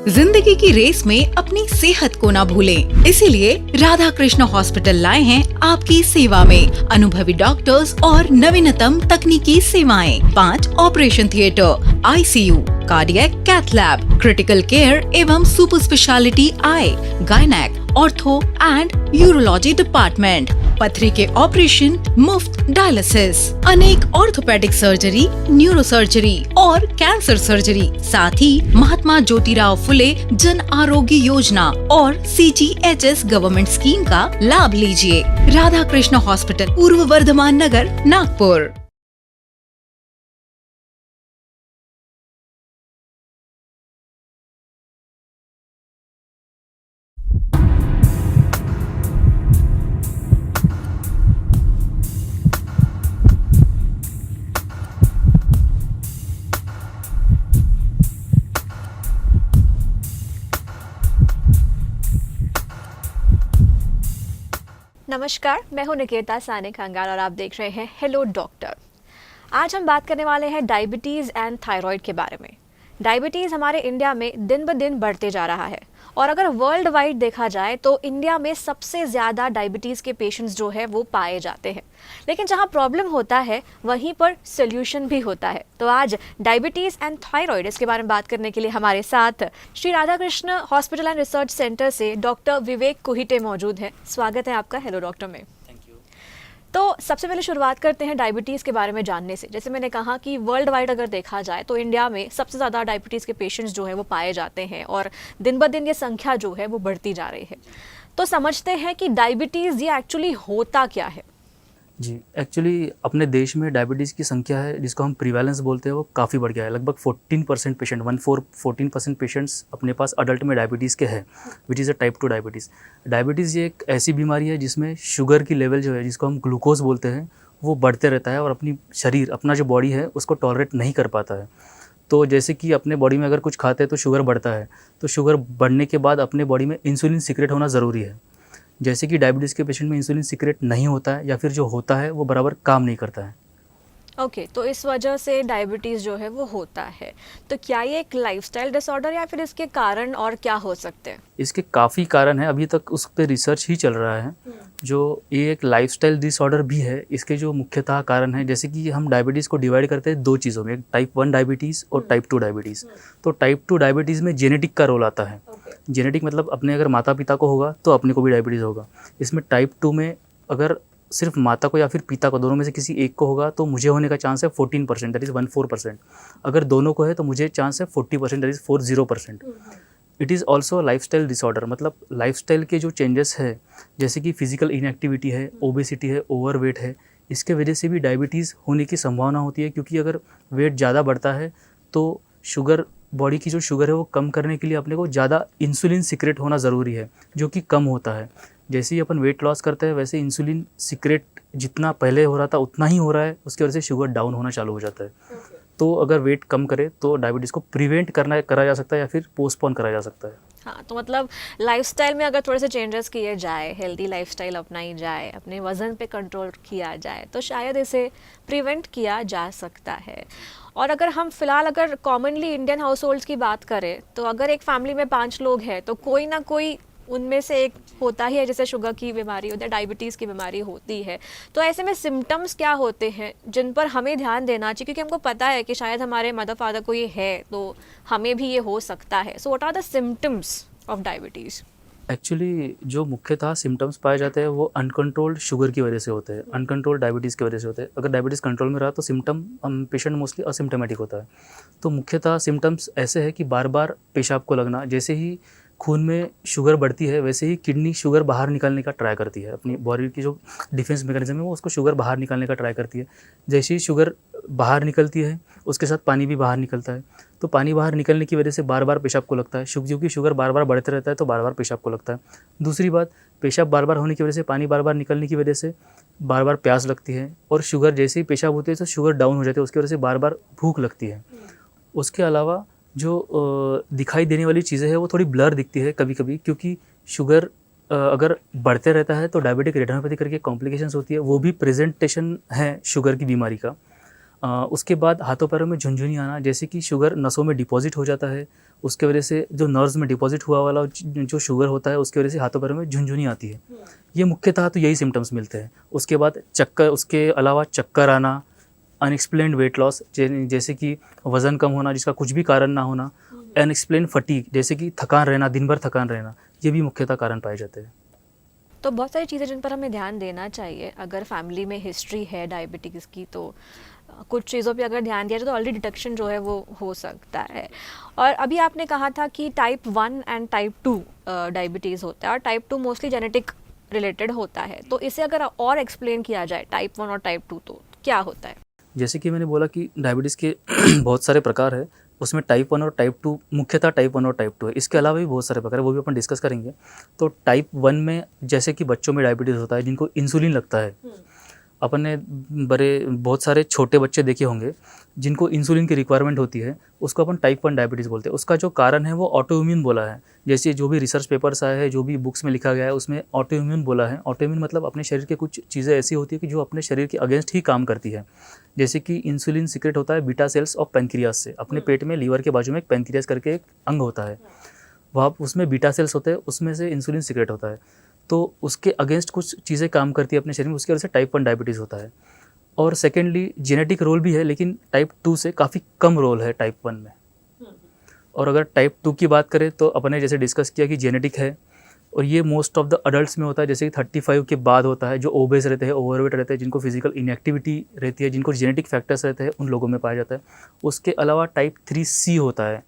जिंदगी की रेस में अपनी सेहत को ना भूलें, इसीलिए राधा कृष्ण हॉस्पिटल लाए हैं आपकी सेवा में अनुभवी डॉक्टर्स और नवीनतम तकनीकी सेवाएं। 5 operation theatre, ICU, cardiac cath lab, critical care एवं super speciality eye, gynaec, ortho and urology department, पथरी के ऑपरेशन, मुफ्त डायलिसिस, अनेक ऑर्थोपेडिक सर्जरी, न्यूरो सर्जरी और कैंसर सर्जरी, साथ ही महात्मा ज्योतिराव फुले जन आरोग्य योजना और CGHS गवर्नमेंट स्कीम का लाभ लीजिए। राधा कृष्ण हॉस्पिटल, पूर्व वर्धमान नगर, नागपुर। नमस्कार, मैं हूं निकेता साने खंगाल और आप देख रहे हैं हेलो डॉक्टर। आज हम बात करने वाले हैं डायबिटीज़ एंड थायराइड के बारे में। डायबिटीज़ हमारे इंडिया में दिन ब दिन बढ़ते जा रहा है और अगर वर्ल्ड वाइड देखा जाए तो इंडिया में सबसे ज़्यादा डायबिटीज़ के पेशेंट्स जो है वो पाए जाते हैं। लेकिन जहां प्रॉब्लम होता है वहीं पर सोल्यूशन भी होता है। तो आज डायबिटीज़ एंड थायराइड इसके बारे में बात करने के लिए हमारे साथ Shri Radha Krishna hospital and research centre से डॉक्टर विवेक कुहिटे मौजूद हैं। स्वागत है आपका हेलो डॉक्टर में। तो सबसे पहले शुरुआत करते हैं डायबिटीज़ के बारे में जानने से। जैसे मैंने कहा कि वर्ल्ड वाइड अगर देखा जाए तो इंडिया में सबसे ज़्यादा डायबिटीज़ के पेशेंट्स जो है वो पाए जाते हैं और दिन ब दिन ये संख्या जो है वो बढ़ती जा रही है। तो समझते हैं कि डायबिटीज़ ये एक्चुअली होता क्या है। जी, एक्चुअली अपने देश में डायबिटीज़ की संख्या है जिसको हम प्रीवैलेंस बोलते हैं वो काफ़ी बढ़ गया है। लगभग 14% पेशेंट 14% पेशेंट्स अपने पास अडल्ट में डायबिटीज़ के हैं, which is a type 2 diabetes. Diabetes ये एक ऐसी बीमारी है जिसमें शुगर की लेवल जो है, जिसको हम ग्लूकोज बोलते हैं, वो बढ़ते रहता है और अपना जो बॉडी है उसको टॉलरेट नहीं कर पाता है। तो जैसे कि अपने बॉडी में अगर कुछ खाते हैं तो शुगर बढ़ता है, तो शुगर बढ़ने के बाद अपने बॉडी में इंसुलिन सीक्रेट होना ज़रूरी है। जैसे कि डायबिटीज़ के पेशेंट में इंसुलिन सीक्रेट नहीं होता है या फिर जो होता है वो बराबर काम नहीं करता है। ओके, तो इस वजह से डायबिटीज़ जो है वो होता है। तो क्या ये एक लाइफस्टाइल डिसऑर्डर या फिर इसके कारण और क्या हो सकते हैं? इसके काफ़ी कारण हैं, अभी तक उस पर रिसर्च ही चल रहा है। जो ये एक लाइफस्टाइल डिसऑर्डर भी है, इसके जो मुख्यतः कारण हैं, जैसे कि हम डायबिटीज़ को डिवाइड करते हैं 2 चीज़ों में, एक टाइप 1 डायबिटीज़ और टाइप 2 डायबिटीज़। तो टाइप 2 डायबिटीज़ में जेनेटिक का रोल आता है। जेनेटिक मतलब अपने अगर माता पिता को होगा तो अपने को भी डायबिटीज़ होगा। इसमें टाइप 2 में अगर सिर्फ माता को या फिर पिता को, दोनों में से किसी एक को होगा तो मुझे होने का चांस है 14%, दैट इज़ 14%। अगर दोनों को है तो मुझे चांस है 40%, that is 40%। It is also lifestyle disorder, मतलब लाइफस्टाइल के जो चेंजेस है, जैसे कि फिजिकल इनएक्टिविटी है, ओबेसिटी है, ओवरवेट है, इसके वजह से भी डायबिटीज़ होने की संभावना होती है। क्योंकि अगर वेट ज़्यादा बढ़ता है तो शुगर, बॉडी की जो शुगर है वो कम करने के लिए अपने को ज़्यादा इंसुलिन सीक्रेट होना ज़रूरी है, जो कि कम होता है। जैसे ही अपन वेट लॉस करते हैं वैसे इंसुलिन सीक्रेट जितना पहले हो रहा था उतना ही हो रहा है, उसकी वजह से शुगर डाउन होना चालू हो जाता है। तो अगर वेट कम करे तो डायबिटीज़ को प्रिवेंट करा जा सकता है या फिर पोस्टपोन करा जा सकता है। हाँ, तो मतलब लाइफस्टाइल में अगर थोड़े से चेंजेस किए जाए, हेल्दी लाइफस्टाइल अपनाई जाए, अपने वज़न पे कंट्रोल किया जाए तो शायद इसे प्रिवेंट किया जा सकता है। और अगर हम फिलहाल अगर कॉमनली इंडियन हाउस होल्ड्स की बात करें तो अगर एक फैमिली में 5 लोग हैं तो कोई ना कोई उनमें से एक होता ही है, जैसे शुगर की बीमारी होती है, डायबिटीज़ की बीमारी होती है। तो ऐसे में सिम्टम्स क्या होते हैं जिन पर हमें ध्यान देना चाहिए, क्योंकि हमको पता है कि शायद हमारे मदर फादर को ये है तो हमें भी ये हो सकता है। So what are the symptoms of diabetes? Actually जो मुख्यतः सिम्टम्स पाए जाते हैं वो अनकंट्रोल्ड शुगर की वजह से होते हैं, अनकंट्रोल्ड डायबिटीज़ की वजह से होते हैं। अगर डायबिटीज़ कंट्रोल में रहा तो सिम्टम पेशेंट मोस्टली असिम्टोमेटिक होता है। तो मुख्यतः सिम्टम्स ऐसे हैं कि बार बार पेशाब को लगना, जैसे ही खून में शुगर बढ़ती है वैसे ही किडनी शुगर बाहर निकालने का ट्राई करती है, अपनी बॉडी की जो डिफेंस मैकेनिज्म है वो उसको शुगर बाहर निकालने का ट्राई करती है। जैसे ही शुगर बाहर निकलती है उसके साथ पानी भी बाहर निकलता है, तो पानी बाहर निकलने की वजह से बार बार पेशाब को लगता है। क्योंकि शुगर बार बार बढ़ते रहता है तो बार बार पेशाब को लगता है। दूसरी बात, पेशाब बार बार होने की वजह से, पानी बार बार निकलने की वजह से बार बार प्यास लगती है। और शुगर जैसे ही पेशाब होती है तो शुगर डाउन हो जाती है, उसकी वजह से बार बार भूख लगती है। उसके अलावा जो दिखाई देने वाली चीज़ें हैं वो थोड़ी ब्लर दिखती है कभी कभी, क्योंकि शुगर अगर बढ़ते रहता है तो डायबिटिक रेटिनोपैथी करके कॉम्प्लिकेशंस होती है, वो भी प्रेजेंटेशन है शुगर की बीमारी का। उसके बाद हाथों पैरों में झुनझुनी आना, जैसे कि शुगर नसों में डिपॉजिट हो जाता है, उसके वजह से जो नर्व्स में डिपॉजिट हुआ वाला जो शुगर होता है उसकी वजह से हाथों पैरों में झुनझुनी आती है। ये मुख्यतः तो यही सिम्टम्स मिलते हैं। उसके बाद चक्कर, उसके अलावा चक्कर आना, अनएक्सप्लेन्ड वेट लॉस जैसे कि वज़न कम होना जिसका कुछ भी कारण ना होना, अनएक्सप्लेन्ड फटीग जैसे कि थकान रहना, दिन भर थकान रहना, ये भी मुख्यतः कारण पाए जाते हैं। तो बहुत सारी चीज़ें जिन पर हमें ध्यान देना चाहिए। अगर फैमिली में हिस्ट्री है डायबिटीज़ की तो कुछ चीज़ों पे अगर ध्यान दिया जाए तो अर्ली डिटेक्शन जो है वो हो सकता है। और अभी आपने कहा था कि टाइप 1 एंड टाइप 2 डायबिटीज़ होता है और टाइप 2 मोस्टली जेनेटिक रिलेटेड होता है। तो इसे अगर और एक्सप्लेन किया जाए टाइप 1 और टाइप 2 तो क्या होता है? जैसे कि मैंने बोला कि डायबिटीज़ के बहुत सारे प्रकार है, उसमें टाइप 1 और टाइप 2 मुख्यतः टाइप 1 और टाइप 2 है। इसके अलावा भी बहुत सारे प्रकार है, वो भी अपन डिस्कस करेंगे। तो टाइप 1 में जैसे कि बच्चों में डायबिटीज़ होता है जिनको इंसुलिन लगता है। अपन ने बहुत सारे छोटे बच्चे देखे होंगे जिनको इंसुलिन की रिक्वायरमेंट होती है, उसको अपन टाइप 1 डायबिटीज़ बोलते हैं। उसका जो कारण है वो ऑटोइम्यून बोला है। जैसे जो भी रिसर्च पेपर्स आए हैं, जो भी बुक्स में लिखा गया है, उसमें ऑटोइम्यून बोला है। ऑटोइम्यून मतलब अपने शरीर के कुछ चीज़ें ऐसी होती है कि जो अपने शरीर के अगेंस्ट ही काम करती है। जैसे कि इंसुलिन सीक्रेट होता है बीटा सेल्स ऑफ पेनक्रियास से। अपने पेट में लीवर के बाजू में एक पेनक्रियास करके एक अंग होता है, वहाँ उसमें बीटा सेल्स होते हैं, उसमें से इंसुलिन सीक्रेट होता है। तो उसके अगेंस्ट कुछ चीज़ें काम करती है अपने शरीर में, उसकी वजह से टाइप 1 डायबिटीज़ होता है। और सेकेंडली जेनेटिक रोल भी है, लेकिन टाइप 2 से काफ़ी कम रोल है टाइप 1 में। और अगर टाइप 2 की बात करें तो अपने जैसे डिस्कस किया कि जेनेटिक है और ये मोस्ट ऑफ द अडल्ट्स में होता है, जैसे कि 35 के बाद होता है। जो ओबेस रहते हैं, ओवरवेट रहते हैं, जिनको फिजिकल इनएक्टिविटी रहती है, जिनको जेनेटिक फैक्टर्स रहते हैं, उन लोगों में पाया जाता है। उसके अलावा टाइप 3C होता है।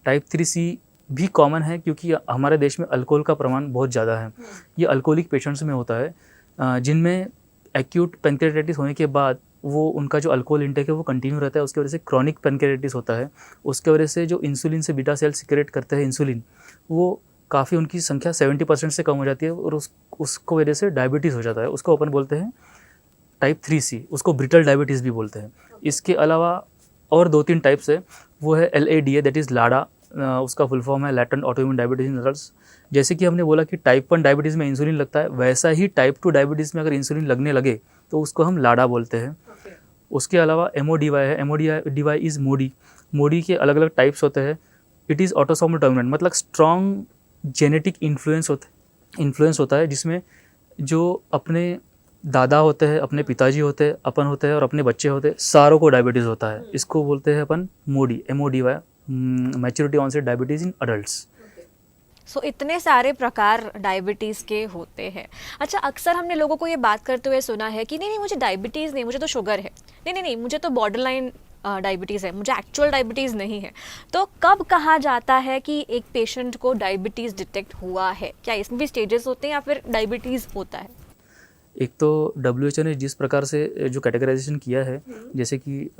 टाइप 3C भी कॉमन है क्योंकि हमारे देश में अल्कोहल का प्रमाण बहुत ज़्यादा है। ये अल्कोहलिक पेशेंट्स में होता है जिनमें एक्यूट पेनक्रियाटाइटिस होने के बाद वो उनका जो अल्कोहल इंटेक है वो कंटिन्यू रहता है। उसकी वजह से क्रॉनिक पेनक्रियाटाइटिस होता है। उसके वजह से जो इंसुलिन से बीटा सेल सिक्रेट करते हैं इंसुलिन, वो काफ़ी उनकी संख्या 70% से कम हो जाती है और उसको वजह से डायबिटीज़ हो जाता है। उसको अपन बोलते हैं टाइप 3C, उसको ब्रिटल डायबिटीज़ भी बोलते हैं। इसके अलावा और 2-3 टाइप्स है, वो है LADA दैट इज़ लाडा, उसका फुल फॉर्म है latent autoimmune diabetes in adults. जैसे कि हमने बोला कि टाइप 1 डायबिटीज़ में इंसुलिन लगता है, वैसा ही टाइप 2 डायबिटीज़ में अगर इंसुलिन लगने लगे तो उसको हम लाडा बोलते हैं। उसके अलावा MODY है। MODY इज़ मोडी। मोडी के अलग अलग टाइप्स होते हैं। इट इज़ ऑटोसोमल डोमिनेंट, मतलब स्ट्रॉन्ग जेनेटिक इन्फ्लुएंस होता है जिसमें जो अपने दादा होते हैं, अपने पिताजी होते हैं, अपन होते हैं और अपने बच्चे होते हैं, सारों को डायबिटीज़ होता है। इसको बोलते हैं अपन MODY, MODY, maturity onset diabetes in adults. So इतने सारे प्रकार डायबिटीज़ के होते हैं। अच्छा, अक्सर हमने लोगों को ये बात करते हुए सुना है कि नहीं मुझे डायबिटीज़ नहीं, मुझे तो शुगर है, नहीं मुझे तो बॉर्डरलाइन डायबिटीज़ है, मुझे एक्चुअल डायबिटीज़ नहीं है। तो कब कहा जाता है कि एक पेशेंट को डायबिटीज़ डिटेक्ट हुआ है? क्या इसमें भी स्टेजेस होते हैं या फिर डायबिटीज़ होता है? एक तो WHO ने जिस प्रकार से जो कैटेगराइजेशन किया है, जैसे कि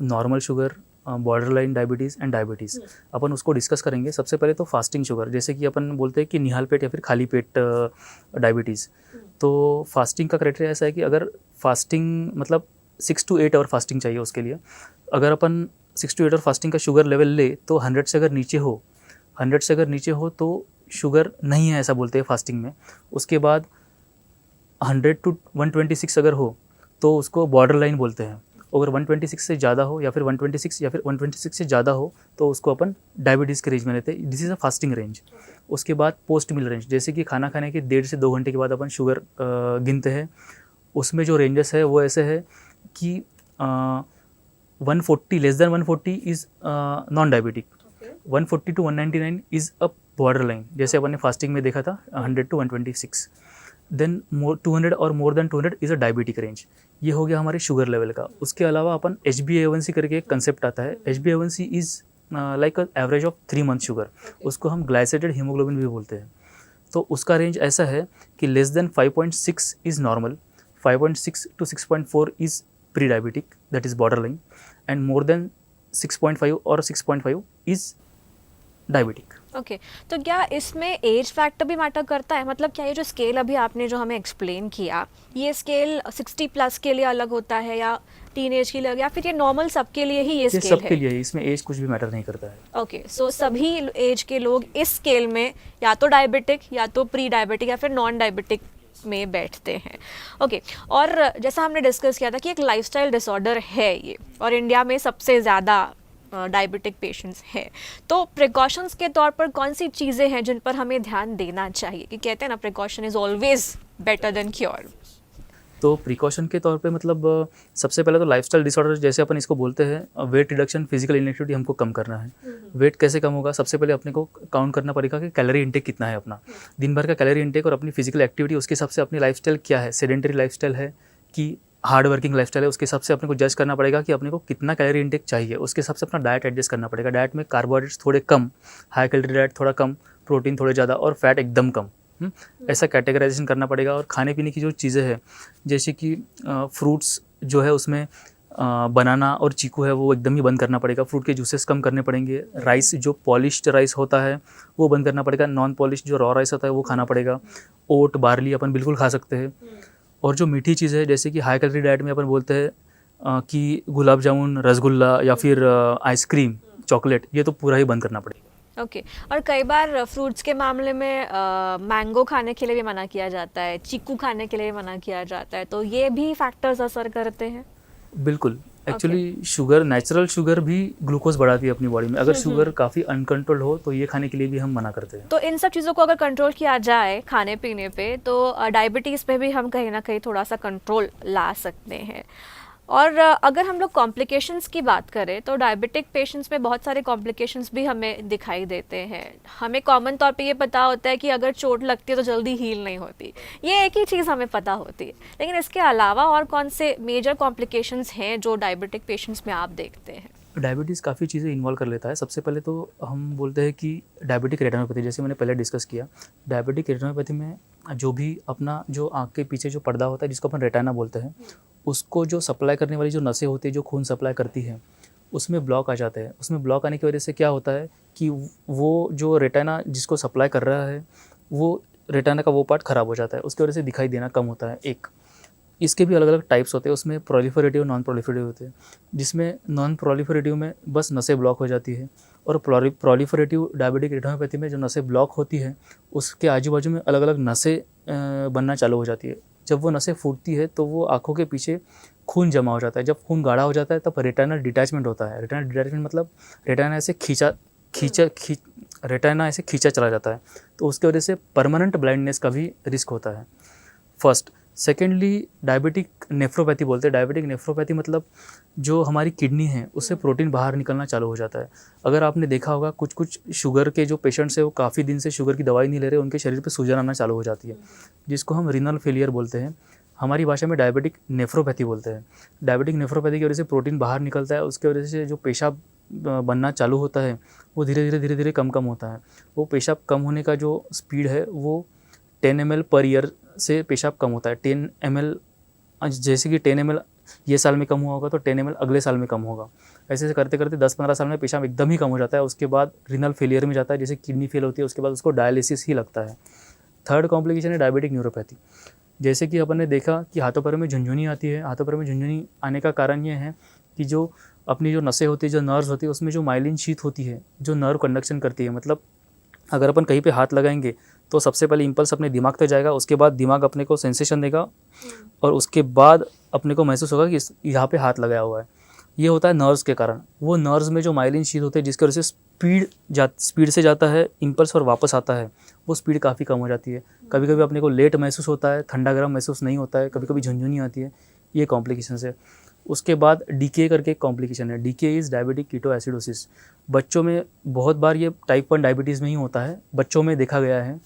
normal sugar, borderline diabetes and diabetes, अपन उसको डिस्कस करेंगे। सबसे पहले तो फास्टिंग शुगर, जैसे कि अपन बोलते हैं कि निहाल पेट या फिर खाली पेट डायबिटीज़। तो फास्टिंग का क्राइटेरिया ऐसा है कि अगर फास्टिंग मतलब 6 to 8 आवर फास्टिंग चाहिए उसके लिए। अगर अपन 6 to 8 आवर फास्टिंग का शुगर लेवल ले तो 100 से अगर नीचे हो तो शुगर नहीं है, ऐसा बोलते हैं फास्टिंग में। उसके बाद 100 to 126 अगर हो तो उसको बॉर्डर लाइन बोलते हैं। अगर 126 से ज़्यादा हो या फिर 126 से ज़्यादा हो तो उसको अपन डायबिटीज़ के रेंज में लेते हैं। This is a fasting range. उसके बाद पोस्ट मील रेंज, जैसे कि खाना खाने के 1.5 से 2 घंटे के बाद अपन शुगर गिनते हैं। उसमें जो रेंजेस है वो ऐसे है कि 140 less than 140 is non diabetic, 140 to 199 is a border line, जैसे अपन ने फास्टिंग में देखा था 100 to 126। देन 200 और more than 200 is a diabetic range. ये हो गया हमारे शुगर लेवल का। उसके अलावा अपन HbA1c करके एक कंसेप्ट आता है। HbA1c is like average of 3 month sugar. उसको हम ग्लाइसेटेड हीमोग्लोबिन भी बोलते हैं। तो उसका रेंज ऐसा है कि less than 5.6 is normal, 5.6 to 6.4 is pre diabetic that is border line, and more than 6.5 और 6.5 इज़ डायबिटिक। ओके, तो क्या इसमें एज फैक्टर भी मैटर करता है? मतलब क्या ये जो स्केल अभी आपने जो हमें एक्सप्लेन किया, ये स्केल 60+ के लिए अलग होता है या टीन एज के लिए अलग, या फिर ये नॉर्मल सबके लिए ही ये स्केल है? सबके लिए, इसमें एज कुछ भी मैटर नहीं करता है। ओके, सो सभी एज के लोग इस स्केल में या तो डायबिटिक या तो प्री डायबिटिक या फिर नॉन डायबिटिक में बैठते हैं। ओके, और जैसा हमने डिस्कस किया था कि एक लाइफस्टाइल डिसऑर्डर है ये, और इंडिया में सबसे ज़्यादा डायबिटिक पेशेंट्स हैं, तो प्रिकॉशंस के तौर पर कौन सी चीज़ें हैं जिन पर हमें ध्यान देना चाहिए? कि कहते हैं ना, precaution is always better than cure. तो प्रिकॉशन के तौर पे मतलब सबसे पहले तो लाइफस्टाइल डिसऑर्डर जैसे अपन इसको बोलते हैं, वेट रिडक्शन, फिजिकल इनएक्टिविटी हमको कम करना है। वेट कैसे कम होगा? सबसे पहले अपने को काउंट करना पड़ेगा कि कैलोरी इंटेक कितना है अपना, दिन भर का कैलोरी इंटेक, और अपनी फिजिकल एक्टिविटी, उसके हिसाब से अपनी लाइफस्टाइल क्या है, सेडेंटरी लाइफस्टाइल है कि हार्ड वर्किंग लाइफस्टाइल है, उसके हिसाब से अपने को जज करना पड़ेगा कि अपने को कितना कैलोरी इंटेक चाहिए। उसके हिसाब से अपना डाइट एडजस्ट करना पड़ेगा। डाइट में कार्बोहाइड्रेट्स थोड़े कम, हाई कैलोरी डाइट थोड़ा कम, प्रोटीन थोड़े ज़्यादा, और फैट एकदम कम। ऐसा कैटेगराइजेशन करना पड़ेगा। और खाने पीने की जो चीज़ें हैं, जैसे कि फ्रूट्स जो है उसमें बनाना और चीकू है वो एकदम ही बंद करना पड़ेगा। फ्रूट के जूसेस कम करने पड़ेंगे। राइस जो पॉलिश्ड राइस होता है वो बंद करना पड़ेगा। नॉन पॉलिश्ड जो रॉ राइस होता है वो खाना पड़ेगा। ओट, बार्ली अपन बिल्कुल खा सकते हैं। और जो मीठी चीज़ है, जैसे कि हाई कैलोरी डाइट में अपन बोलते हैं कि गुलाब जामुन, रसगुल्ला या फिर आइसक्रीम, चॉकलेट, ये तो पूरा ही बंद करना पड़ेगा। ओके, और कई बार फ्रूट्स के मामले में मैंगो खाने के लिए भी मना किया जाता है, चीकू खाने के लिए भी मना किया जाता है, तो ये भी फैक्टर्स असर करते हैं? बिल्कुल। एक्चुअली शुगर, नेचुरल शुगर भी ग्लूकोज बढ़ाती है अपनी बॉडी में। अगर शुगर काफ़ी अनकंट्रोल हो तो ये खाने के लिए भी हम मना करते हैं। तो इन सब चीज़ों को अगर कंट्रोल किया जाए खाने पीने पे, तो डायबिटीज़ पे भी हम कहीं ना कहीं थोड़ा सा कंट्रोल ला सकते हैं। और अगर हम लोग कॉम्प्लिकेशंस की बात करें, तो डायबिटिक पेशेंट्स में बहुत सारे कॉम्प्लिकेशंस भी हमें दिखाई देते हैं। हमें कॉमन तौर पे ये पता होता है कि अगर चोट लगती है तो जल्दी हील नहीं होती, ये एक ही चीज़ हमें पता होती है। लेकिन इसके अलावा और कौन से मेजर कॉम्प्लिकेशंस हैं जो डायबिटिक पेशेंट्स में आप देखते हैं? डायबिटीज़ काफ़ी चीज़ें इन्वॉल्व कर लेता है। सबसे पहले तो हम बोलते हैं कि डायबिटिक रेटिनोपैथी, जैसे मैंने पहले डिस्कस किया, डायबिटिक रेटिनोपैथी में जो भी अपना जो आँख के पीछे जो पर्दा होता है जिसको अपन रेटिना बोलते हैं, उसको जो सप्लाई करने वाली जो नसें होती है जो खून सप्लाई करती है, उसमें ब्लॉक आ जाते हैं। उसमें ब्लॉक आने की वजह से क्या होता है कि वो जो रेटिना जिसको सप्लाई कर रहा है, वो रेटिना का वो पार्ट ख़राब हो जाता है, उसकी वजह से दिखाई देना कम होता है। एक इसके भी अलग अलग टाइप्स होते हैं, उसमें प्रोलिफरेटिव, नॉन प्रोलिफरेटिव होते हैं। जिसमें नॉन प्रोलिफरेटिव में बस नसें ब्लॉक हो जाती है, और प्रोलिफरेटिव डायबिटिक रेटिनोपैथी में जो नसें ब्लॉक होती है उसके आजू बाजू में अलग अलग नसें बनना चालू हो जाती है। जब वो नसें फूटती है तो वो आँखों के पीछे खून जमा हो जाता है। जब खून गाढ़ा हो जाता है तब रेटिनल डिटैचमेंट होता है। रेटिनल डिटैचमेंट मतलब रेटिना ऐसे खींचा चला जाता है, तो उसकी वजह से परमानेंट ब्लाइंडनेस का भी रिस्क होता है, फर्स्ट। सेकेंडली डायबिटिक नेफ्रोपैथी बोलते हैं। डायबिटिक नेफ्रोपैथी मतलब जो हमारी किडनी है उससे प्रोटीन बाहर निकलना चालू हो जाता है। अगर आपने देखा होगा कुछ कुछ शुगर के जो पेशेंट्स हैं वो काफ़ी दिन से शुगर की दवाई नहीं ले रहे, उनके शरीर पे सूजन आना चालू हो जाती है, जिसको हम रीनल फेलियर बोलते हैं। हमारी भाषा में डायबिटिक नेफ्रोपैथी बोलते हैं। डायबिटिक नेफ्रोपैथी की वजह से प्रोटीन बाहर निकलता है, उसके वजह से जो पेशाब बनना चालू होता है वो धीरे धीरे कम होता है। वो पेशाब कम होने का जो स्पीड है वो 10 ml पर ईयर से पेशाब कम होता है। 10 ml, जैसे कि 10 ml ये साल में कम हुआ होगा तो 10 ml अगले साल में कम होगा। ऐसे करते करते 10-15 साल में पेशाब एकदम ही कम हो जाता है। उसके बाद रीनल फेलियर में जाता है, जैसे किडनी फेल होती है उसके बाद उसको डायलिसिस ही लगता है। थर्ड कॉम्प्लिकेशन है डायबिटिक न्यूरोपैथी। जैसे कि अपन ने देखा कि हाथों पैरों में झुंझुनी आती है। हाथों पैरों में झुंझुनी आने का कारण ये है कि जो अपनी जो नसें होती है, जो नर्व्स होती है, उसमें जो माइलिन शीथ होती है जो नर्व कंडक्शन करती है। मतलब अगर अपन कहीं पे हाथ लगाएंगे तो सबसे पहले इंपल्स अपने दिमाग तक जाएगा, उसके बाद दिमाग अपने को सेंसेशन देगा और उसके बाद अपने को महसूस होगा कि यहाँ पे हाथ लगाया हुआ है। ये होता है नर्व्स के कारण। वो नर्व्स में जो माइलिन शीथ होते हैं जिसकी वजह से स्पीड से जाता है इंपल्स और वापस आता है, वो स्पीड काफ़ी कम हो जाती है। कभी कभी अपने को लेट महसूस होता है, ठंडा गर्म महसूस नहीं होता है, कभी कभी झुंझुनी आती है। ये कॉम्प्लिकेशन है। उसके बाद डीके करके एक कॉम्प्लिकेशन है। DK is diabetic ketoacidosis. बच्चों में बहुत बार ये टाइप 1 डायबिटीज़ में ही होता है, बच्चों में देखा गया है।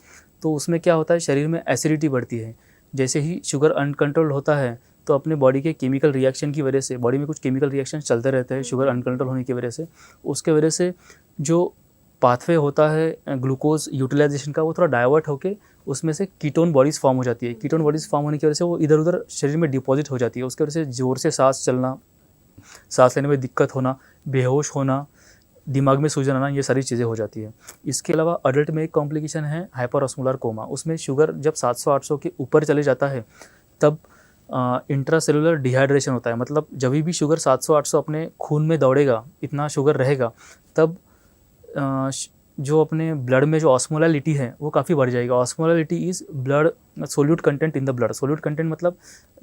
तो उसमें क्या होता है, शरीर में एसिडिटी बढ़ती है। जैसे ही शुगर अनकंट्रोल होता है तो अपने बॉडी के केमिकल रिएक्शन की वजह से, बॉडी में कुछ केमिकल रिएक्शन चलते रहते हैं शुगर अनकंट्रोल होने की वजह से, उसके वजह से जो पाथवे होता है ग्लूकोज यूटिलाइजेशन का वो थोड़ा डाइवर्ट होकर उसमें से कीटोन बॉडीज़ फॉर्म हो जाती है। कीटोन बॉडीज़ फॉर्म होने की वजह से वो इधर उधर शरीर में डिपॉजिट हो जाती है। उसकी वजह से ज़ोर से सांस चलना, सांस लेने में दिक्कत होना, बेहोश होना, दिमाग में सूजन आना, ये सारी चीज़ें हो जाती है। इसके अलावा अडल्ट में एक कॉम्प्लिकेशन है हाइपरऑस्मोलर कोमा। उसमें शुगर जब 700-800 के ऊपर चले जाता है तब इंट्रासेलुलर डिहाइड्रेशन होता है। मतलब जब भी शुगर 700-800 अपने खून में दौड़ेगा, इतना शुगर रहेगा, तब जो अपने ब्लड में जो ऑस्मोलालिटी है वो काफ़ी बढ़ जाएगी। Osmolality is blood solute content in the blood. Solute content मतलब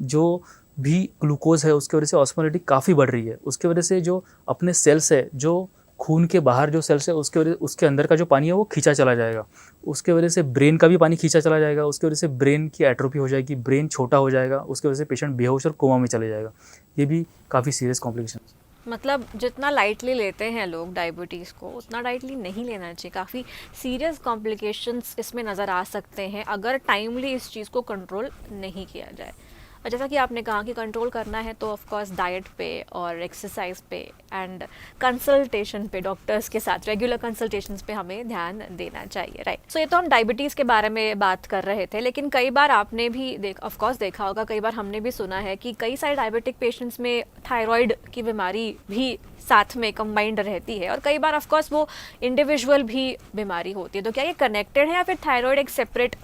जो भी ग्लूकोज है उसकी वजह से ऑस्मोलालिटी काफ़ी बढ़ रही है। उसके वजह से जो अपने सेल्स है, जो खून के बाहर जो सेल्स है उसके अंदर का जो पानी है वो खींचा चला जाएगा। उसके वजह से ब्रेन का भी पानी खींचा चला जाएगा। उसकी वजह से ब्रेन की एट्रोफी हो जाएगी, ब्रेन छोटा हो जाएगा। उसकी वजह से पेशेंट बेहोश और कोमा में चले जाएगा। ये भी काफ़ी सीरियस कॉम्प्लिकेशन। मतलब जितना लाइटली लेते हैं लोग डायबिटीज़ को, उतना लाइटली नहीं लेना चाहिए। काफ़ी सीरियस कॉम्प्लिकेशंस इसमें नज़र आ सकते हैं अगर टाइमली इस चीज़ को कंट्रोल नहीं किया जाए। और जैसा कि आपने कहा कि कंट्रोल करना है तो ऑफ कोर्स डाइट पे और एक्सरसाइज पे एंड कंसल्टेशन पे, डॉक्टर्स के साथ रेगुलर कंसल्टेशंस पे हमें ध्यान देना चाहिए, राइट। सो ये तो हम डायबिटीज़ के बारे में बात कर रहे थे, लेकिन कई बार आपने भी ऑफ कोर्स देखा होगा, कई बार हमने भी सुना है कि कई सारे डायबिटिक पेशेंट्स में थायराइड की बीमारी भी साथ में कंबाइंड रहती है, और कई बार ऑफ कोर्स वो इंडिविजुअल भी बीमारी होती है। तो क्या ये कनेक्टेड है या फिर थायराइड एक सेपरेट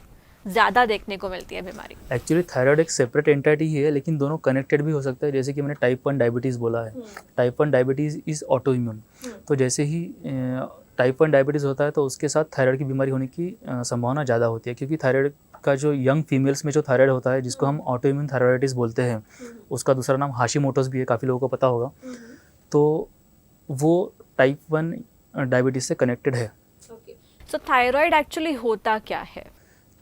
ज़्यादा देखने को मिलती है बीमारी? एक्चुअली थायराइड एक सेपरेट एंटिटी ही है, लेकिन दोनों कनेक्टेड भी हो सकता है। जैसे कि मैंने टाइप 1 डायबिटीज़ बोला है, type 1 diabetes is auto immune. तो जैसे ही टाइप 1 डायबिटीज़ होता है तो उसके साथ थायराइड की बीमारी होने की संभावना ज़्यादा होती है, क्योंकि थायराइड का जो यंग फीमेल्स में जो थायराइड होता है, जिसको हम ऑटो इम्यून थायराइडिस बोलते हैं, उसका दूसरा नाम हाशिमोटोस भी है, काफ़ी लोगों को पता होगा। तो वो टाइप 1 डायबिटीज़ से कनेक्टेड है। सो थायराइड एक्चुअली होता क्या है?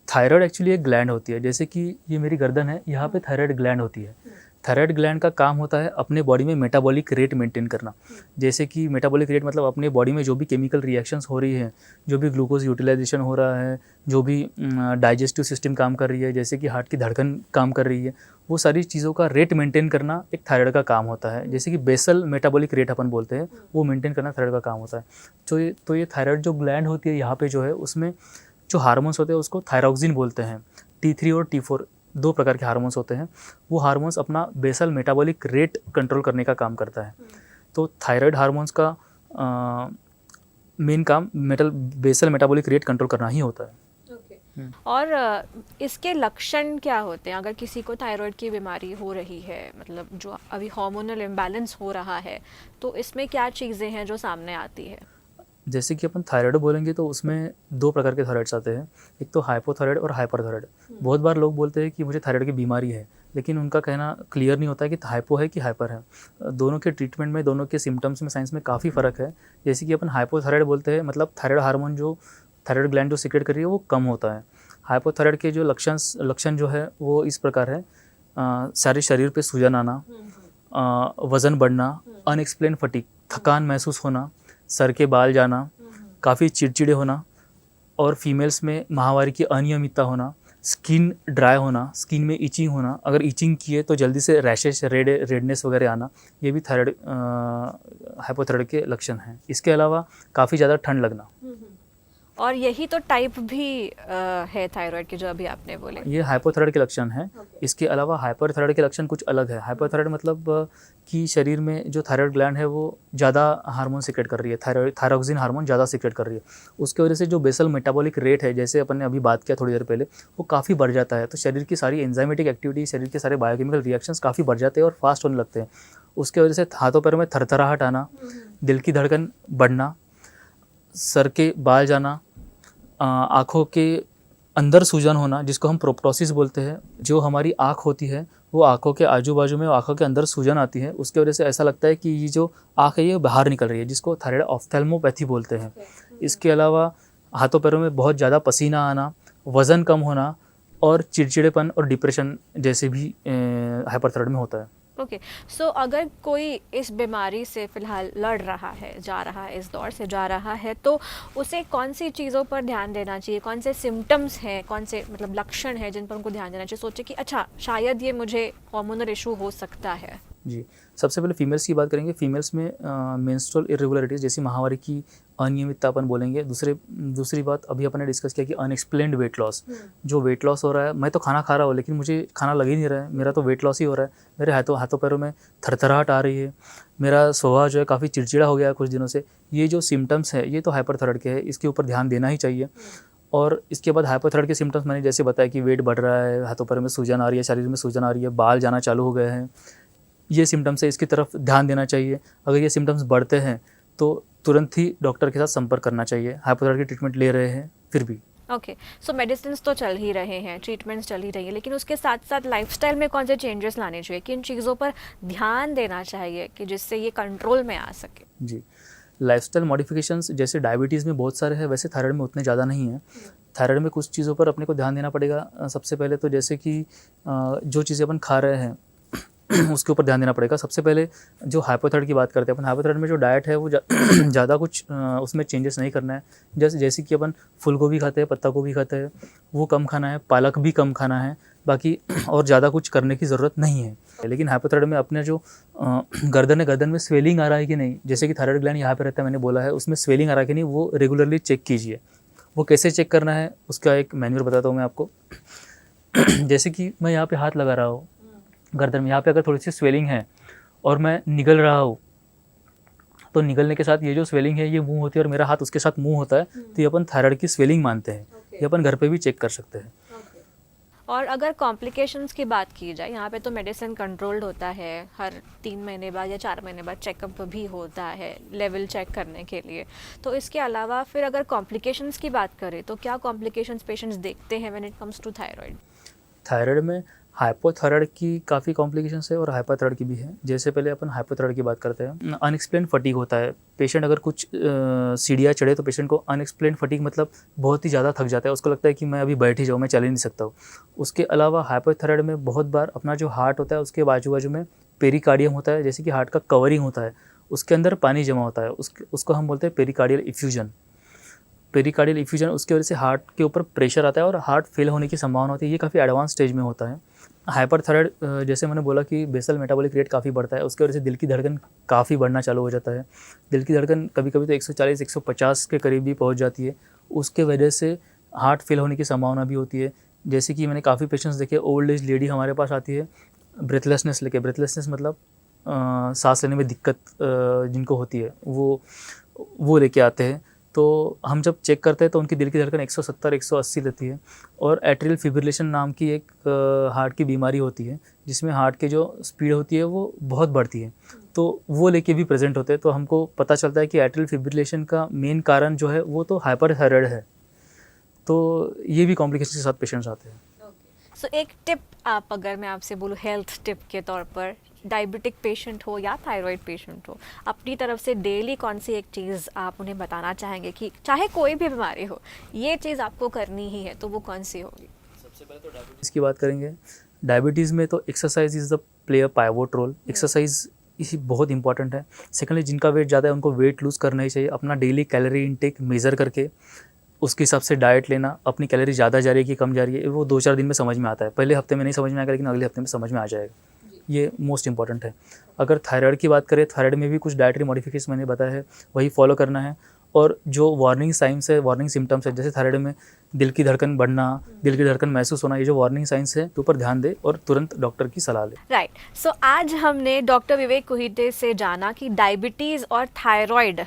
थायराइड एक्चुअली एक ग्लैंड होती है। जैसे कि ये मेरी गर्दन है, यहाँ पे थायराइड ग्लैंड होती है। थायराइड ग्लैंड का काम होता है अपने बॉडी में मेटाबॉलिक रेट मेंटेन करना। जैसे कि मेटाबॉलिक रेट मतलब अपने बॉडी में जो भी केमिकल रिएक्शंस हो रही हैं, जो भी ग्लूकोज यूटिलाइजेशन हो रहा है, जो भी डाइजेस्टिव सिस्टम काम कर रही है, जैसे कि हार्ट की धड़कन काम कर रही है, वो सारी चीज़ों का रेट मेंटेन करना एक थायराइड का काम होता है। जैसे कि बेसल मेटाबॉलिक रेट अपन बोलते हैं, वो मेंटेन करना थायराइड का काम होता है। तो ये थायराइड जो ग्लैंड होती है यहाँ पे जो है, उसमें जो हार्मोन्स होते हैं उसको थायरॉक्सिन बोलते हैं। T3 और T4 दो प्रकार के हार्मोन्स होते हैं। वो हार्मोन्स अपना बेसल मेटाबॉलिक रेट कंट्रोल करने का काम करता है। तो थायराइड हार्मोन्स का मेन काम बेसल मेटाबॉलिक रेट कंट्रोल करना ही होता है। और इसके लक्षण क्या होते हैं अगर किसी को थायराइड की बीमारी हो रही है, मतलब जो अभी हार्मोनल इम्बैलेंस हो रहा है, तो इसमें क्या चीज़ें हैं जो सामने आती है? जैसे कि अपन थायराइड बोलेंगे तो उसमें दो प्रकार के थायराइड्स आते हैं। एक तो हाइपोथायराइड और हाइपरथायराइड। बहुत बार लोग बोलते हैं कि मुझे थायराइड की बीमारी है, लेकिन उनका कहना क्लियर नहीं होता है कि हाइपो है कि हाइपर है। दोनों के ट्रीटमेंट में, दोनों के सिम्टम्स में, साइंस में काफ़ी फ़र्क है। जैसे कि अपन हाइपोथायराइड बोलते हैं, मतलब थायराइड हार्मोन जो थायराइड ग्लैंड जो सीक्रेट कर रही है वो कम होता है। हाइपोथायराइड के जो लक्षण जो है वो इस प्रकार है: सारे शरीर पे सूजन आना, वज़न बढ़ना, अनएक्सप्लेन फटीग, थकान महसूस होना, सर के बाल जाना, काफ़ी चिड़चिड़े होना, और फीमेल्स में माहवारी की अनियमितता होना, स्किन ड्राई होना, स्किन में इचिंग होना, अगर इचिंग किए तो जल्दी से रैशेस, रेडनेस वगैरह आना, ये भी थायराइड हाइपोथायराइड के लक्षण हैं। इसके अलावा काफ़ी ज़्यादा ठंड लगना। और यही तो टाइप भी है थायराइड के जो अभी आपने बोले, ये हाइपोथायराइड के लक्षण हैं। इसके अलावा हाइपरथायराइड के लक्षण कुछ अलग है। हाइपरथायराइड मतलब कि शरीर में जो थायराइड ग्लैंड है वो ज़्यादा हार्मोन सीक्रेट कर रही है, थायरॉक्सिन हार्मोन ज़्यादा सीक्रेट कर रही है। उसकी वजह से जो बेसल मेटाबॉलिक रेट है, जैसे अपन ने अभी बात किया थोड़ी देर पहले, वो काफ़ी बढ़ जाता है। तो शरीर की सारी एंजाइमेटिक एक्टिविटी, शरीर के सारे बायोकेमिकल रिएक्शंस काफ़ी बढ़ जाते हैं और फास्ट होने लगते हैं। उसके वजह से हाथों पैरों में थरथराहट आना, दिल की धड़कन बढ़ना, सर के बाल जाना, आँखों के अंदर सूजन होना, जिसको हम प्रोप्टोसिस बोलते हैं। जो हमारी आँख होती है वो आँखों के आजू बाजू में, आँखों के अंदर सूजन आती है। उसके वजह से ऐसा लगता है कि ये जो आँख है ये बाहर निकल रही है, जिसको थायराइड ऑफ्थेल्मोपैथी बोलते हैं। इसके अलावा हाथों पैरों में बहुत ज़्यादा पसीना आना, वज़न कम होना और चिड़चिड़ेपन और डिप्रेशन जैसे भी हाइपरथायराइड में होता है। ओके। सो अगर कोई इस बीमारी से फ़िलहाल लड़ रहा है, जा रहा है, इस दौर से जा रहा है, तो उसे कौन सी चीज़ों पर ध्यान देना चाहिए? कौन से सिम्टम्स हैं, कौन से मतलब लक्षण हैं जिन पर उनको ध्यान देना चाहिए? सोचे कि अच्छा शायद ये मुझे हार्मोनल इशू हो सकता है। जी, सबसे पहले फीमेल्स की बात करेंगे। फीमेल्स में मेंस्ट्रुअल इरेगुलरिटीज़ जैसी माहवारी की अनियमितता अपन बोलेंगे। दूसरी बात अभी अपन ने डिस्कस किया कि अनएक्सप्लेन्ड वेट लॉस। जो वेट लॉस हो रहा है, मैं तो खाना खा रहा हूँ लेकिन मुझे खाना लग ही नहीं रहा है, मेरा तो वेट लॉस ही हो रहा है। मेरे हाथों पैरों में थरथराहट आ रही है, मेरा स्वभाव जो है काफ़ी चिड़चिड़ा हो गया है कुछ दिनों से। ये जो सिम्टम्स है ये तो हाइपरथायराइड के हैं, इसके ऊपर ध्यान देना ही चाहिए। और इसके बाद हाइपोथायराइड के सिम्टम्स मैंने जैसे बताया कि वेट बढ़ रहा है, हाथों पैरों में सूजन आ रही है, शरीर में सूजन आ रही है, बाल जाना चालू हो गए हैं, ये सिम्टम्स है, इसकी तरफ ध्यान देना चाहिए। अगर ये सिम्टम्स बढ़ते हैं तो तुरंत ही डॉक्टर के साथ संपर्क करना चाहिए। हाइपोथायराइड की ट्रीटमेंट ले रहे हैं फिर भी। ओके, सो मेडिसिन तो चल ही रहे हैं, ट्रीटमेंट्स चल ही रही है, लेकिन उसके साथ साथ लाइफस्टाइल में कौन से चेंजेस लाने चाहिए, किन चीज़ों पर ध्यान देना चाहिए कि जिससे ये कंट्रोल में आ सके? जी, लाइफस्टाइल मॉडिफिकेशंस जैसे डायबिटीज़ में बहुत सारे हैं, वैसे थायराइड में उतने ज़्यादा नहीं हैं। थायराइड में कुछ चीज़ों पर अपने को ध्यान देना पड़ेगा। सबसे पहले तो जैसे कि जो चीज़ें अपन खा रहे हैं उसके ऊपर ध्यान देना पड़ेगा। सबसे पहले जो हाइपोथायराइड की बात करते हैं अपन, हाइपोथायराइड में जो डाइट है वो ज़्यादा कुछ उसमें चेंजेस नहीं करना है। जैसे कि अपन फूल गोभी खाते हैं, पत्ता गोभी खाते हैं, वो कम खाना है, पालक भी कम खाना है, बाकी और ज़्यादा कुछ करने की ज़रूरत नहीं है। लेकिन हाइपोथायराइड में अपने जो गर्दन में स्वेलिंग आ रहा है कि नहीं, जैसे कि थायराइड ग्लैंड यहाँ पे रहता है, मैंने बोला है, उसमें स्वेलिंग आ रहा है कि नहीं, वो रेगुलरली चेक कीजिए। वो कैसे चेक करना है उसका एक मैन्युअल बताता हूँ मैं आपको। जैसे कि मैं यहाँ पे हाथ लगा रहा हूँ गर्दन में, यहाँ पे अगर थोड़ी सी स्वेलिंग है और मैं निगल रहा हूँ, तो निगलने के साथ ये जो स्वेलिंग है ये मूव होती है और मेरा हाथ उसके साथ मूव होता है, तो ये अपन थायराइड की स्वेलिंग मानते हैं। ये अपन घर पे भी चेक कर सकते हैं। और अगर कॉम्प्लिकेशंस की बात की जाए, यहाँ पे तो मेडिसिन कंट्रोल्ड होता है, हर 3 महीने बाद या 4 महीने बाद चेकअप भी होता है लेवल चेक करने के लिए। तो इसके अलावा फिर अगर कॉम्प्लिकेशंस की बात करें तो क्या कॉम्प्लिकेशंस पेशेंट्स देखते हैं when it comes to thyroid? Thyroid में हाइपोथायराइड की काफ़ी कॉम्प्लिकेशंस है और हाइपोथायराइड की भी है। जैसे पहले अपन हाइपोथायराइड की बात करते हैं, अनएक्सप्लेन फटीग होता है। पेशेंट अगर कुछ सीढ़ियाँ चढ़े तो पेशेंट को अनएक्सप्लेन फटीग मतलब बहुत ही ज़्यादा थक जाता है, उसको लगता है कि मैं अभी बैठ ही जाऊँ, मैं चल ही नहीं सकता हूँ। उसके अलावा हाइपोथायराइड में बहुत बार अपना जो हार्ट होता है उसके बाजू बाजू में पेरिकार्डियम होता है, जैसे कि हार्ट का कवरिंग होता है, उसके अंदर पानी जमा होता है, उसको हम बोलते हैं पेरिकार्डियल इफ्यूजन। पेरिकार्डियल इफ्यूजन उसकी वजह से हार्ट के ऊपर प्रेशर आता है और हार्ट फेल होने की संभावना होती है। ये काफ़ी एडवांस स्टेज में होता है। हाइपरथायराइड जैसे मैंने बोला कि बेसल मेटाबॉलिक रेट काफ़ी बढ़ता है, उसकी वजह से दिल की धड़कन काफ़ी बढ़ना चालू हो जाता है। दिल की धड़कन कभी कभी तो 140-150 के करीब भी पहुंच जाती है। उसके वजह से हार्ट फेल होने की संभावना भी होती है। जैसे कि मैंने काफ़ी पेशेंट्स देखे, ओल्ड एज लेडी हमारे पास आती है ब्रेथलेसनेस लेके। ब्रेथलेसनेस मतलब सांस लेने में दिक्कत जिनको होती है वो लेके आते हैं। तो हम जब चेक करते हैं तो उनकी दिल की धड़कन 170-180 रहती है। और एट्रियल फिब्रिलेशन नाम की एक हार्ट की बीमारी होती है जिसमें हार्ट की जो स्पीड होती है वो बहुत बढ़ती है, तो वो लेके भी प्रेजेंट होते हैं। तो हमको पता चलता है कि एट्रियल फिब्रिलेशन का मेन कारण जो है वो तो हाइपरथायराइड है। तो ये भी कॉम्प्लिकेशन के साथ पेशेंट्स आते हैं। सो एक टिप आप, अगर मैं आपसे बोलूँ हेल्थ टिप के तौर पर, डायबिटिक पेशेंट हो या थायराइड पेशेंट हो, अपनी तरफ से डेली कौन सी एक चीज़ आप उन्हें बताना चाहेंगे कि चाहे कोई भी बीमारी हो ये चीज़ आपको करनी ही है, तो वो कौन सी होगी? सबसे पहले तो डायबिटीज़ की बात करेंगे। डायबिटीज़ में तो exercise is the play a pivot role. Exercise इसी बहुत इंपॉर्टेंट है। सेकेंडली, जिनका वेट ज़्यादा है उनको वेट लूज़ करना ही चाहिए। अपना डेली कैलोरी इनटेक मेज़र करके उसके हिसाब से डाइट लेना। अपनी कैलोरी ज़्यादा जा रही है कि कम जा रही है वो 2-4 दिन में समझ में आता है। पहले हफ्ते में नहीं समझ में आएगा, लेकिन अगले हफ्ते में समझ में आ जाएगा। ये मोस्ट इंपॉर्टेंट है। अगर थायराइड की बात करें, थायराइड में भी कुछ डाइटरी मॉडिफिकेशन मैंने बताया है, वही फॉलो करना है। और जो वार्निंग साइंस है, वार्निंग सिम्टम्स है, जैसे थायराइड में दिल की धड़कन बढ़ना, दिल की धड़कन महसूस होना, ये जो वार्निंग साइंस है, तो ऊपर ध्यान दे और तुरंत डॉक्टर की सलाह ले। राइट। सो आज हमने डॉक्टर विवेक कुहीटे से जाना कि डायबिटीज़ और थायराइड,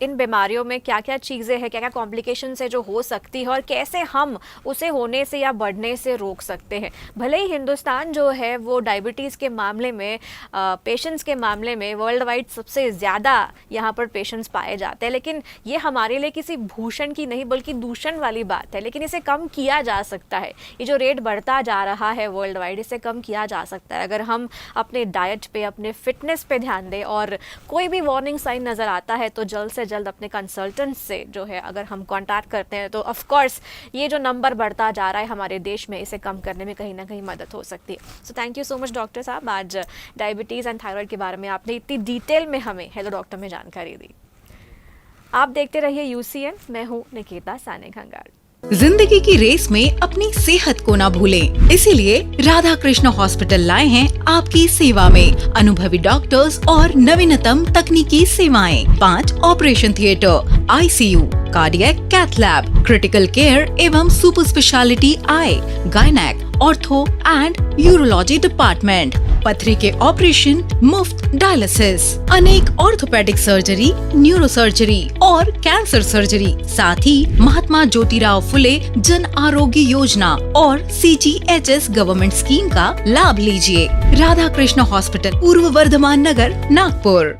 इन बीमारियों में क्या क्या चीज़ें हैं, क्या क्या कॉम्प्लिकेशंस है जो हो सकती है और कैसे हम उसे होने से या बढ़ने से रोक सकते हैं। भले ही हिंदुस्तान जो है वो डायबिटीज़ के मामले में, पेशेंट्स के मामले में वर्ल्ड वाइड सबसे ज़्यादा यहाँ पर पेशेंट्स पाए जाते हैं, लेकिन ये हमारे लिए किसी भूषण की नहीं बल्कि दूषण वाली बात है। लेकिन इसे कम किया जा सकता है। ये जो रेट बढ़ता जा रहा है वर्ल्ड वाइड, इसे कम किया जा सकता है अगर हम अपने डाइट पे, अपने फिटनेस पे ध्यान दें। और कोई भी वार्निंग साइन नज़र आता है तो जल्द से जल्द अपने कंसल्टेंट से जो है अगर हम कांटेक्ट करते हैं तो ऑफ कोर्स ये जो नंबर बढ़ता जा रहा है हमारे देश में, इसे कम करने में कहीं ना कहीं मदद हो सकती है। So thank you so much doctor साहब, आज डायबिटीज़ एंड थायराइड के बारे में आपने इतनी डिटेल में हमें हेलो डॉक्टर में जानकारी दी। आप देखते रहिए UCN, मैं हूँ निकिता साने खंगाल। जिंदगी की रेस में अपनी सेहत को ना भूलें, इसीलिए राधा कृष्ण हॉस्पिटल लाए हैं आपकी सेवा में अनुभवी डॉक्टर्स और नवीनतम तकनीकी सेवाएं। 5 operation theatre, ICU, cardiac cath lab, critical care एवं super speciality eye, gynaec, ortho and urology department, पथरी के ऑपरेशन, मुफ्त डायलिसिस, अनेक ऑर्थोपेडिक सर्जरी, न्यूरो सर्जरी और कैंसर सर्जरी, साथ ही महात्मा ज्योतिराव फुले जन आरोग्य योजना और CGHS गवर्नमेंट स्कीम का लाभ लीजिए। राधा कृष्ण हॉस्पिटल, पूर्व वर्धमान नगर, नागपुर।